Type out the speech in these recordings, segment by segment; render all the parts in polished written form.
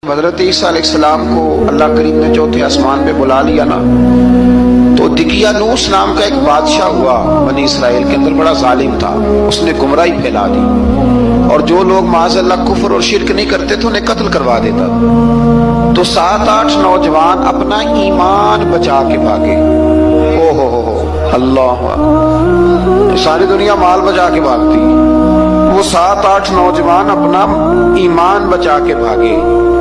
حضرت عیسیٰ علیہ السلام کو اللہ کریم نے چوتھے آسمان پہ بلا لیا نا، تو دقیانوس نام کا ایک بادشاہ ہوا بنی اسرائیل کے اندر، بڑا ظالم تھا، اس نے گمراہی پھیلا دی اور جو لوگ معاذ اللہ کفر اور شرک نہیں کرتے تھے انہیں قتل کروا دیتا۔ تو 7-8 نوجوان اپنا ایمان بچا کے بھاگے۔ او ہو اللہ، ساری دنیا مال بچا کے بھاگتی، وہ 7-8 نوجوان اپنا ایمان بچا کے بھاگے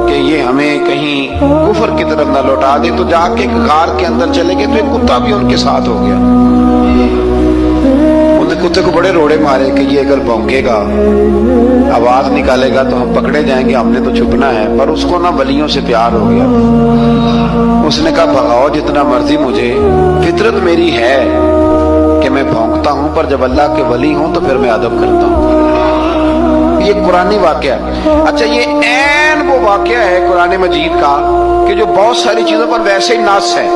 کہ یہ ہمیں کہیں کفر کی طرف نہ لوٹا دے۔ تو جا کے غار کے اندر چلے گئے تو ایک کتا بھی ان کے ساتھ ہو گیا۔ انہوں نے کتے کو بڑے روڑے مارے کہ یہ اگر بھونکے گا، آواز نکالے گا تو ہم پکڑے جائیں گے، ہم نے تو چھپنا ہے۔ پر اس کو نہ ولیوں سے پیار ہو گیا، اس نے کہا بھگاؤ جتنا مرضی مجھے، فطرت میری ہے کہ میں بھونکتا ہوں، پر جب اللہ کے ولی ہوں تو پھر میں ادب کرتا ہوں۔ یہ قرآنی واقعہ ہے۔ اچھا، یہ عین وہ واقعہ ہے قرآن مجید کا کہ جو بہت ساری چیزوں پر ویسے ہی نص ہے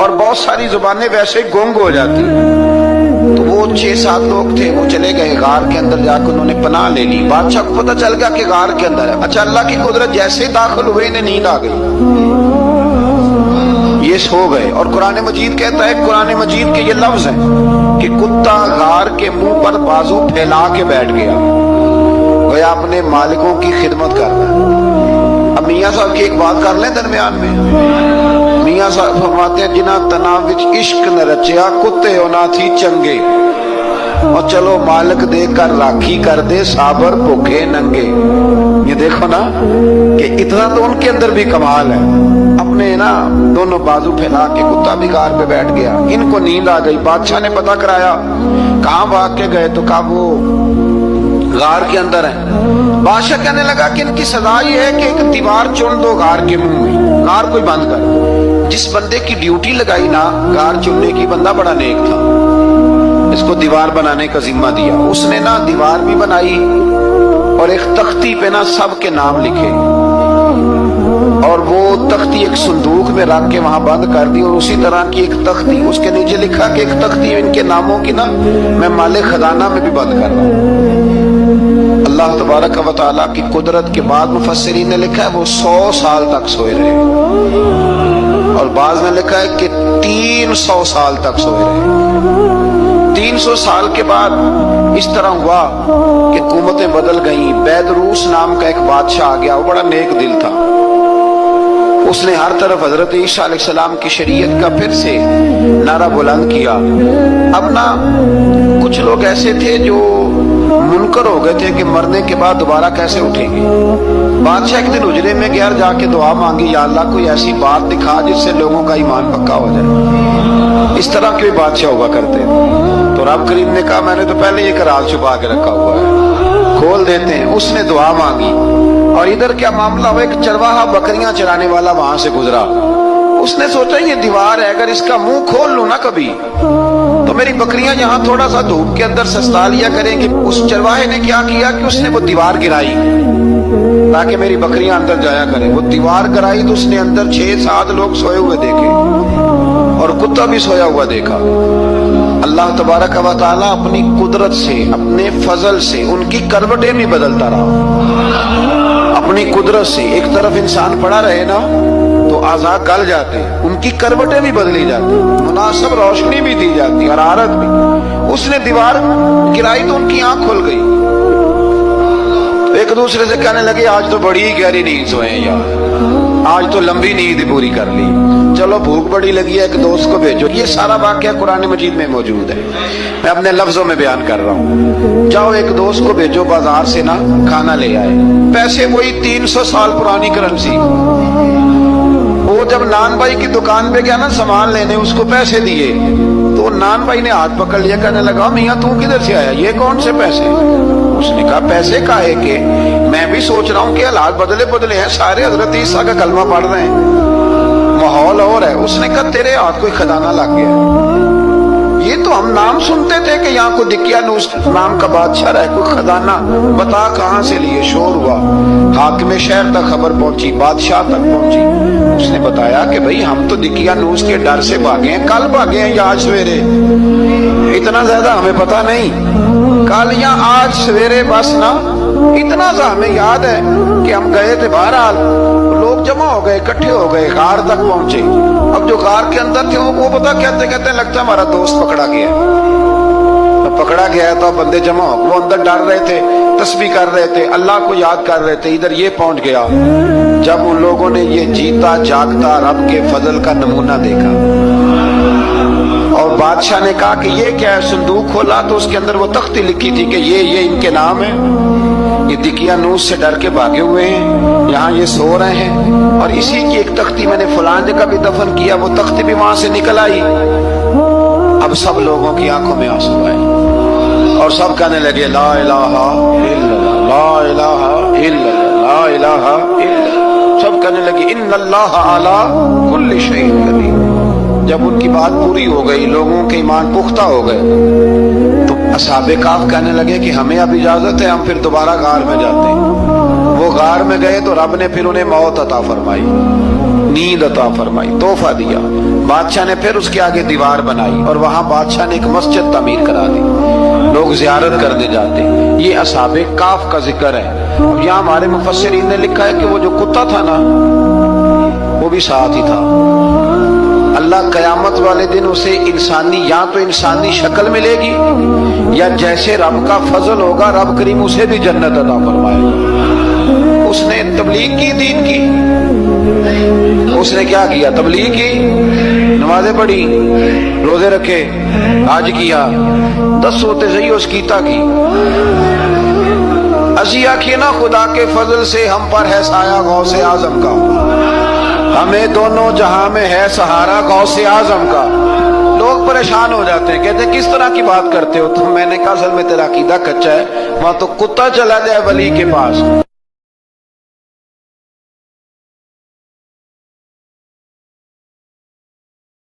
اور بہت ساری زبانیں ویسے ہی گنگ ہو جاتی۔ تو وہ 6-7 لوگ تھے، وہ چلے گئے غار کے اندر، جا کے انہوں نے پناہ لے لی۔ بادشاہ کو پتہ چل گیا کہ غار کے اندر ہے۔ اچھا، اللہ کی قدرت جیسے داخل ہوئے انہیں نیند آ گئی، یہ سو گئے۔ اور قرآن مجید کہتا ہے، قرآن مجید کے یہ لفظ ہیں کہ کتا غار کے منہ پر بازو پھیلا کے بیٹھ گیا، گویا اپنے مالکوں کی خدمت کر رہا ہے۔ اب میاں صاحب کی ایک بات کر لیں درمیان میں، میاں صاحب فرماتے ہیں جنہ تنا وچ عشق نہ رچیا، کتے ہونا تھی چنگے، اور چلو مالک دے کر راکھی کر دے، صابر بھوکے ننگے۔ یہ دیکھو نا کہ اتنا تو ان کے اندر بھی کمال ہے، اپنے نا دونوں بازو پھیلا کے کتا بھی غار پہ بیٹھ گیا۔ ان کو نیند آ گئی، بادشاہ نے پتہ کرایا کہاں بھاگ کے گئے، تو کہا وہ غار کے اندر ہے۔ بادشاہ کہنے لگا کہ ان کی سزا یہ ہے کہ ایک دیوار چن دو غار کے منہ میں، غار کوئی بند کر۔ جس بندے کی ڈیوٹی لگائی نا غار چننے کی، بندہ بڑا نیک تھا، اس کو دیوار بنانے کا ذمہ دیا۔ اس نے نا دیوار بھی بنائی اور ایک تختی پہ نا سب کے نام لکھے، اور وہ تختی ایک صندوق میں رکھ کے وہاں بند کر دی، اور اسی طرح کی ایک تختی اس کے نیچے لکھا کہ ایک تختی ان کے ناموں کی نا میں مال خزانہ میں بھی بند کر رہا ہوں۔ اللہ تبارک و تعالیٰ کی قدرت کے بعد مفسرین نے لکھا ہے وہ 100 سال تک سوئے رہے، اور بعض نے لکھا ہے کہ 300 سال تک سوئے رہے۔ 300 سال کے بعد اس طرح ہوا کہ حکومتیں بدل گئیں۔ بیدروس نام کا ایک بادشاہ آ گیا، وہ بڑا نیک دل تھا، اس نے ہر طرف حضرت عیسیٰ علیہ السلام کی شریعت کا پھر سے نعرہ بلند کیا۔ اب نا کچھ لوگ ایسے تھے جو منکر ہو گئے تھے کہ مرنے کے بعد دوبارہ کیسے اٹھیں گے۔ بادشاہ ایک دن اجرے میں گیا، جا کے دعا مانگی، یا اللہ کوئی ایسی بات دکھا جس سے لوگوں کا ایمان پکا ہو جائے۔ اس طرح کے بادشاہ ہوا کرتے ہیں۔ تو رب کریم نے کہا میں نے تو پہلے یہ راز چھپا کے رکھا ہوا ہے، کھول دیتے ہیں۔ اس نے دعا مانگی، اور ادھر کیا معاملہ ہوا، ایک چرواہا بکریاں چرانے والا وہاں سے گزرا۔ اس نے سوچا یہ دیوار ہے، اگر اس کا منہ کھول لوں نا کبھی تو میری بکریاں یہاں تھوڑا سا دھوپ کے اندر سستا لیا کریں گے۔ اس چرواہے نے کیا کیا کہ اس نے وہ دیوار گرائی تاکہ میری بکریاں اندر جایا کریں۔ وہ دیوار گرائی تو اس نے اندر 6-7 لوگ سوئے ہوئے دیکھے، اور کتا بھی سویا ہوا دیکھا۔ اللہ تبارک و تعالیٰ اپنی قدرت سے، اپنے فضل سے ان کی کروٹیں بھی بدلتا رہا۔ اپنی قدرت سے ایک طرف انسان پڑا رہے نا تو اعضاء گل جاتے ہیں، ان کی کروٹیں بھی بدلی جاتی، مناسب روشنی بھی دی جاتی، حرارت بھی۔ اس نے دیوار گرائی تو ان کی آنکھ کھل گئی، تو ایک دوسرے سے کہنے لگے آج تو بڑی گہری نیند سوئے ہیں یار، آج تو لمبی نیند پوری کر لی، چلو بھوک بڑی لگی ہے ایک دوست کو بھیجو۔ یہ سارا واقعہ قرآن مجید میں موجود ہے، میں اپنے لفظوں میں بیان کر رہا ہوں۔ جاؤ ایک دوست کو بھیجو بازار سے نا کھانا لے آئے، پیسے وہی 300 سال پرانی کرنسی۔ وہ جب نان بھائی کی دکان پہ گیا نا سامان لینے، اس کو پیسے دیے تو نان بھائی نے ہاتھ پکڑ لیا، کہنے لگا میاں تو کدھر سے آیا، یہ کون سے پیسے؟ اس نے کہا پیسے کاہے کے، میں بھی سوچ رہا ہوں کہ حالات بدلے ہیں، سارے حضرت عیسیٰ کا کلمہ پڑھ رہے ہیں، ماحول اور ہے۔ اس نے کہا تیرے ہاتھ کوئی خزانہ لگ گیا ہے، یہ تو ہم نام سنتے تھے کہ یہاں کوئی دقیانوس نام کا بادشاہ رہے، کوئی خزانہ، بتا کہاں سے لیے۔ شور ہوا، حاکم شہر تک خبر پہنچی، بادشاہ تک پہنچی۔ اس نے بتایا کہ بھئی ہم تو دقیانوس کے ڈر سے بھاگے ہیں، کل بھاگے ہیں یا آج سویرے، اتنا زیادہ ہمیں پتہ نہیں، کل یا آج سویرے بس نا اتنا سا ہمیں یاد ہے کہ ہم گئے تھے، بہرحال لوگ جمع ہو گئے، اکٹھے ہو گئے، غار تک پہنچے۔ اب جو غار کے اندر تھے وہ پتا کہتے کہتے لگتا ہے ہمارا دوست پکڑا گیا ہے، پکڑا گیا ہے تو اب بندے جمع ہو، وہ اندر ڈر رہے تھے، تسبیح کر رہے تھے، اللہ کو یاد کر رہے تھے، ادھر یہ پہنچ گیا۔ جب ان لوگوں نے یہ جیتا جاگتا رب کے فضل کا نمونہ دیکھا اور بادشاہ نے کہا کہ یہ کیا ہے، صندوق کھولا تو اس کے اندر وہ تختی لکھی تھی کہ یہ ان کے نام ہے، یہ دقیانوس سے ڈر کے بھاگے ہوئے ہیں، یہاں یہ سو رہے ہیں، اور اسی کی ایک تختی میں نے فلاں جگہ بھی دفن کیا، وہ تختی بھی وہاں سے نکل آئی۔ اب سب لوگوں کی آنکھوں میں آنسو آئے اور سب کہنے لگے لا الہ الا اللہ، لا الہ الا اللہ، لا الہ الا اللہ، سب کہنے لگے ان اللہ علی کل شیء قدیر۔ جب ان کی بات پوری ہو گئی، لوگوں کے ایمان پختہ ہو گئے، تو اصحاب کہف کہنے لگے کہ ہمیں اب اجازت ہے، ہم پھر دوبارہ غار میں جاتے ہیں۔ وہ غار میں گئے تو رب نے پھر انہیں موت عطا فرمائی، نیند عطا فرمائی، تحفہ دیا۔ بادشاہ نے پھر اس کے آگے دیوار بنائی اور وہاں بادشاہ نے ایک مسجد تعمیر کرا دی، لوگ زیارت کرنے جاتے۔ یہ اصحاب کہف کا ذکر ہے۔ اب یہاں ہمارے مفسرین نے لکھا ہے کہ وہ جو کتا تھا نا وہ بھی ساتھ ہی تھا۔ اللہ قیامت والے دن اسے انسانی، یا تو انسانی شکل ملے گی یا جیسے رب کا فضل ہوگا رب کریم اسے بھی جنت عطا فرمائے گا۔ اس نے تبلیغ کی، دین کی، اس نے کیا کیا؟ تبلیغ کی، نمازیں پڑھی، روزے رکھے، حج کیا، 10 ہوتے صحیح اس کیتا کی۔ اسی آخیے نا خدا کے فضل سے ہم پر ہے سایہ غوث اعظم کا، ہمیں دونوں جہاں میں ہے سہارا غوث اعظم کا۔ لوگ پریشان ہو جاتے ہیں، کہتے ہیں کس طرح کی بات کرتے ہو؟ تو میں نے کہا اصل میں تیرا عقیدہ کچا ہے، وہاں تو کتا چلا جائے ولی کے پاس